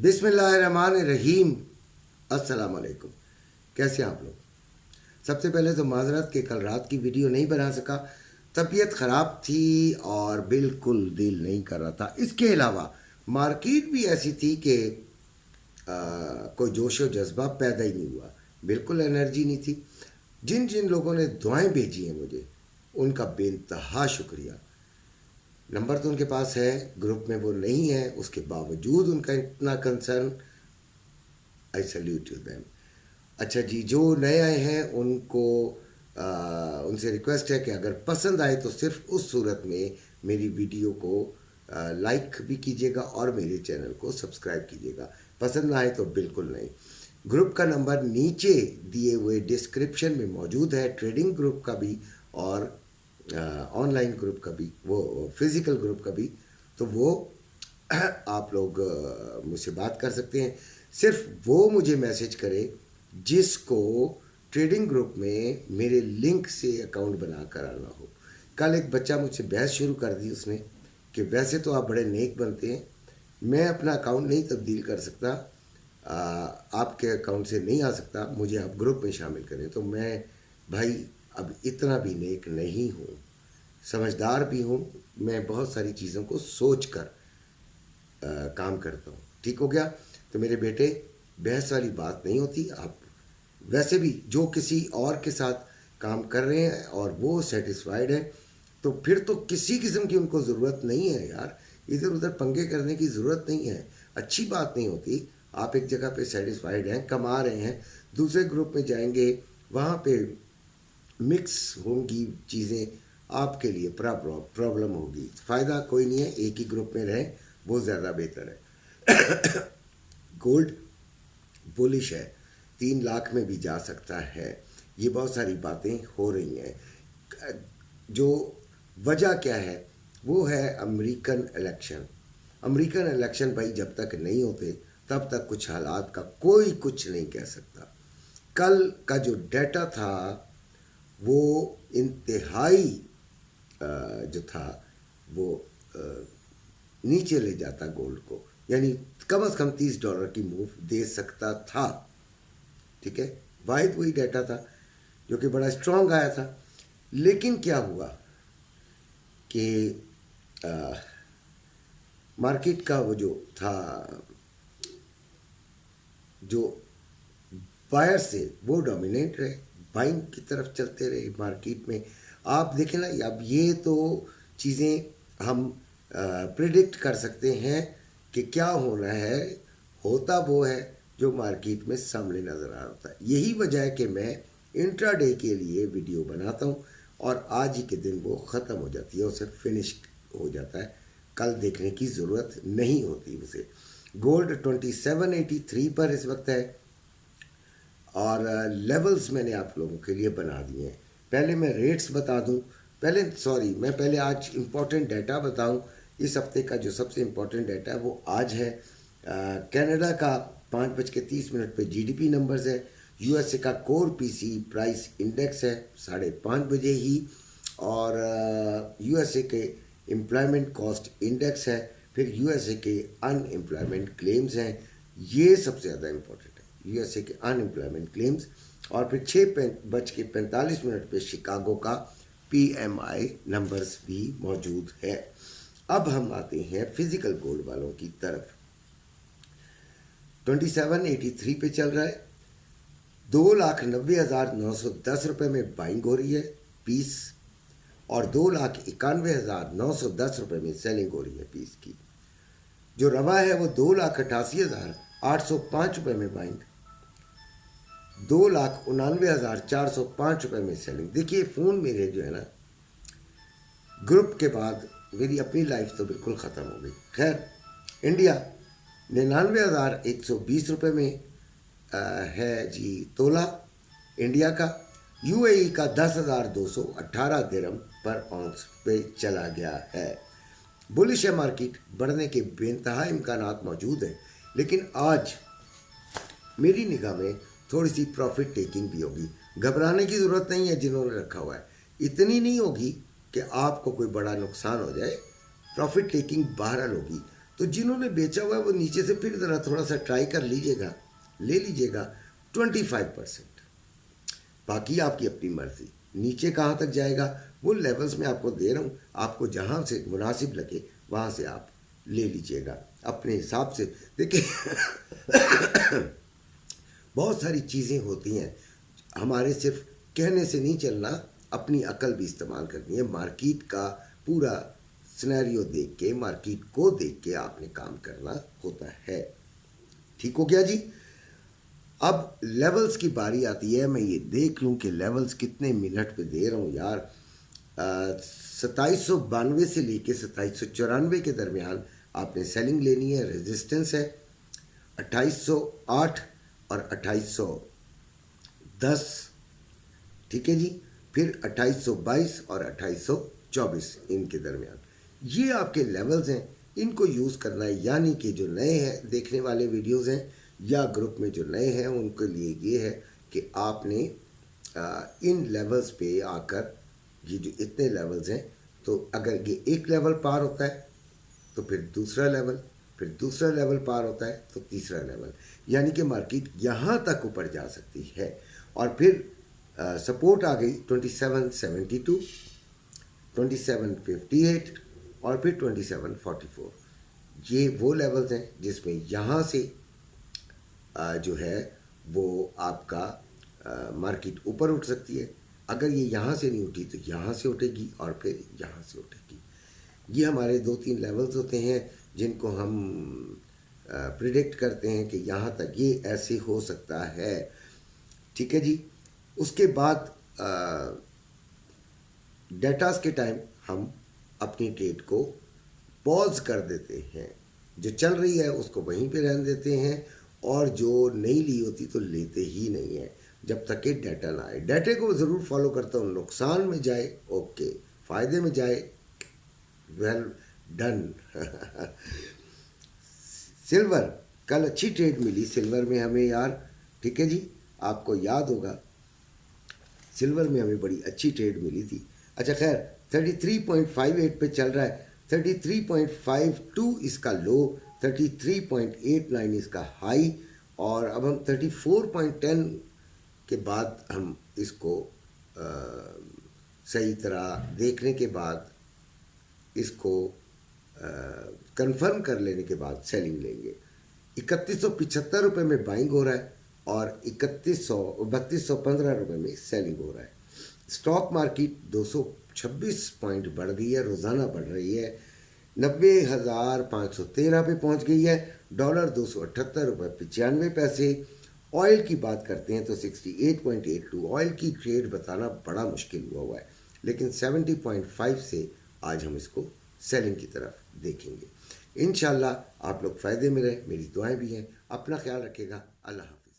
बिस्मिल्लाहिर्रहमानिर्रहीम। अस्सलाम वालेकुम। कैसे हैं आप लोग? सबसे पहले तो माजरत कि कल रात की वीडियो नहीं बना सका, तबीयत ख़राब थी और बिल्कुल दिल नहीं कर रहा था। इसके अलावा मार्केट भी ऐसी थी कि कोई जोश व जज्बा पैदा ही नहीं हुआ, बिल्कुल एनर्जी नहीं थी। जिन जिन लोगों ने दुआएं भेजी हैं मुझे, उनका बेइंतहा शुक्रिया। नंबर तो उनके पास है, ग्रुप में वो नहीं है, उसके बावजूद उनका इतना concern. I salute you them. अच्छा जी, जो नए आए हैं उनको उनसे रिक्वेस्ट है कि अगर पसंद आए तो सिर्फ उस सूरत में मेरी वीडियो को लाइक भी कीजिएगा और मेरे चैनल को सब्सक्राइब कीजिएगा। पसंद ना आए तो बिल्कुल नहीं। ग्रुप का नंबर नीचे दिए हुए डिस्क्रिप्शन में मौजूद है, ट्रेडिंग ग्रुप का भी और ऑनलाइन ग्रुप का भी, वो फिज़िकल ग्रुप का भी। तो वो आप लोग मुझसे बात कर सकते हैं। सिर्फ वो मुझे मैसेज करे जिसको ट्रेडिंग ग्रुप में मेरे लिंक से अकाउंट बना कर आना हो। कल एक बच्चा मुझसे बहस शुरू कर दी उसने कि वैसे तो आप बड़े नेक बनते हैं, मैं अपना अकाउंट नहीं तब्दील कर सकता, आपके अकाउंट से नहीं आ सकता, मुझे आप ग्रुप में शामिल करें। तो मैं भाई अब इतना भी नेक नहीं हूँ, समझदार भी हूँ। मैं बहुत सारी चीज़ों को सोच कर काम करता हूँ। ठीक हो गया? तो मेरे बेटे, बहस वाली बात नहीं होती। आप वैसे भी जो किसी और के साथ काम कर रहे हैं और वो सेटिस्फाइड है, तो फिर तो किसी किस्म की उनको ज़रूरत नहीं है यार, इधर उधर पंगे करने की ज़रूरत नहीं है। अच्छी बात नहीं होती। आप एक जगह पे सेटिस्फाइड हैं, कमा रहे हैं, दूसरे ग्रुप में जाएंगे, वहाँ पे मिक्स होंगी चीज़ें, आपके लिए प्रॉब्लम होगी। फ़ायदा कोई नहीं है, एक ही ग्रुप में रहें, वो ज़्यादा बेहतर है। गोल्ड बुलिश है, 3 लाख में भी जा सकता है। ये बहुत सारी बातें हो रही हैं। जो वजह क्या है, वो है अमेरिकन इलेक्शन। अमेरिकन इलेक्शन भाई जब तक नहीं होते तब तक कुछ हालात का कोई कुछ नहीं कह सकता। कल का जो डेटा था वो इंतहाई जो था वो नीचे ले जाता गोल्ड को, यानी कम से कम $30 की मूव दे सकता था। ठीक है, वाहिद वही डाटा था जो कि बड़ा स्ट्रांग आया था। लेकिन क्या हुआ कि मार्केट का वो जो था, जो बायर से वो डोमिनेट रहे, बाइंग की तरफ चलते रहे मार्केट में। आप देखें ना, अब ये तो चीज़ें हम प्रिडिक्ट कर सकते हैं कि क्या होना है। होता वो है जो मार्केट में सामने नज़र आ रहा था। यही वजह है कि मैं इंट्राडे के लिए वीडियो बनाता हूँ और आज ही के दिन वो ख़त्म हो जाती है, उसे फिनिश हो जाता है, कल देखने की ज़रूरत नहीं होती उसे। गोल्ड 2783 पर इस वक्त है और लेवल्स मैंने आप लोगों के लिए बना दिए हैं। पहले मैं रेट्स बता दूं, मैं पहले आज इम्पोर्टेंट डाटा बताऊं। इस हफ्ते का जो सबसे इम्पोर्टेंट डाटा है वो आज है। कनाडा का 5:30 पे जीडीपी नंबर्स है। यूएसए का कोर पीसी प्राइस इंडेक्स है 5:30 ही, और यूएसए के एम्प्लॉयमेंट कॉस्ट इंडेक्स है। फिर यूएसए के अनएम्प्लॉयमेंट क्लेम्स हैं, ये सबसे ज़्यादा इम्पोर्टेंट है, यूएसए के अनएम्प्लॉयमेंट क्लेम्स। और फिर 6:45 पे शिकागो का पीएमआई नंबर्स भी मौजूद है। अब हम आते हैं फिजिकल गोल्ड वालों की तरफ। 2783 पे चल रहा है, 2,90,910 रुपये में बाइंग हो रही है पीस, और 2,91,910 रुपये में सेलिंग हो रही है पीस की। जो रवा है वो 2,88,805 रुपये में बाइंग, 2,99,405 रुपये में सेलिंग। देखिए फ़ोन मेरे जो है ना, ग्रुप के बाद मेरी अपनी लाइफ तो बिल्कुल ख़त्म हो गई। खैर, इंडिया 99,120 रुपये में है जी तोला इंडिया का। यूएई का 10,218 दिरहम पर औंस पे चला गया है। बुलिश है मार्केट, बढ़ने के बेइंतहा इम्कानात मौजूद हैं, लेकिन आज मेरी निगाह में थोड़ी सी प्रॉफिट टेकिंग भी होगी। घबराने की ज़रूरत नहीं है, जिन्होंने रखा हुआ है इतनी नहीं होगी कि आपको कोई बड़ा नुकसान हो जाए। प्रॉफिट टेकिंग बहरहाल होगी। तो जिन्होंने बेचा हुआ है वो नीचे से फिर ज़रा थोड़ा सा ट्राई कर लीजिएगा, ले लीजिएगा 25%। बाकी आपकी अपनी मर्ज़ी, नीचे कहाँ तक जाएगा वो लेवल्स मैं आपको दे रहा हूँ, आपको जहाँ से मुनासिब लगे वहाँ से आप ले लीजिएगा अपने हिसाब से। देखिए बहुत सारी चीज़ें होती हैं, हमारे सिर्फ कहने से नहीं चलना, अपनी अकल भी इस्तेमाल करनी है। मार्केट का पूरा सिनेरियो देख के, मार्केट को देख के आपने काम करना होता है। ठीक हो गया जी। अब लेवल्स की बारी आती है, मैं ये देख लूँ कि लेवल्स कितने मिनट पे दे रहा हूँ यार। 2792 से लेके 2794 के दरमियान आपने सेलिंग लेनी है। रेजिस्टेंस है 2808 और 2810, ठीक है जी। फिर 2822 और 2824 इनके दरमियान ये आपके लेवल्स हैं, इनको यूज़ करना है। यानी कि जो नए हैं देखने वाले वीडियोस हैं या ग्रुप में जो नए हैं उनके लिए ये है कि आपने इन लेवल्स पे आकर, ये जो इतने लेवल्स हैं, तो अगर ये एक लेवल पार होता है तो फिर दूसरा लेवल, फिर दूसरा लेवल पार होता है तो तीसरा लेवल, यानी कि मार्केट यहाँ तक ऊपर जा सकती है। और फिर सपोर्ट आ गई 2772, 2758 और फिर 2744। ये वो लेवल्स हैं जिसमें यहाँ से जो है वो आपका मार्केट ऊपर उठ सकती है। अगर ये यहाँ से नहीं उठी तो यहाँ से उठेगी और फिर यहाँ से उठेगी। ये हमारे 2-3 लेवल्स होते हैं जिनको हम प्रिडिक्ट करते हैं कि यहाँ तक ये ऐसे हो सकता है, ठीक है जी। उसके बाद डेटास के टाइम हम अपनी ट्रेड को पॉज कर देते हैं, जो चल रही है उसको वहीं पे रहने देते हैं, और जो नहीं ली होती तो लेते ही नहीं है जब तक कि डाटा ना आए। डाटे को ज़रूर फॉलो करता हूँ, नुकसान में जाए ओके, फ़ायदे में जाए वेल डन। सिल्वर, कल अच्छी ट्रेड मिली सिल्वर में हमें यार, ठीक है जी। आपको याद होगा सिल्वर में हमें बड़ी अच्छी ट्रेड मिली थी। अच्छा खैर 33.58 पे चल रहा है, 33.52 इसका लो, 33.89 इसका हाई, और अब हम 34.10 के बाद हम इसको सही तरह देखने के बाद, इसको कंफर्म कर लेने के बाद सेलिंग लेंगे। 3175 रुपये में बाइंग हो रहा है और 3215 रुपये में सेलिंग हो रहा है। स्टॉक मार्केट 226 पॉइंट बढ़ गई है, रोज़ाना बढ़ रही है, 90,513 पे पहुंच गई है। डॉलर 278 रुपये 95 पैसे। ऑयल की बात करते हैं तो 68.82, ऑयल की ट्रेड बताना बड़ा मुश्किल हुआ है, लेकिन 70.5 से आज हम इसको सेलिंग की तरफ देखेंगे। इंशाल्लाह आप लोग फ़ायदे में रहे, मेरी दुआएं भी हैं। अपना ख्याल रखिएगा। अल्लाह हाफ़िज़।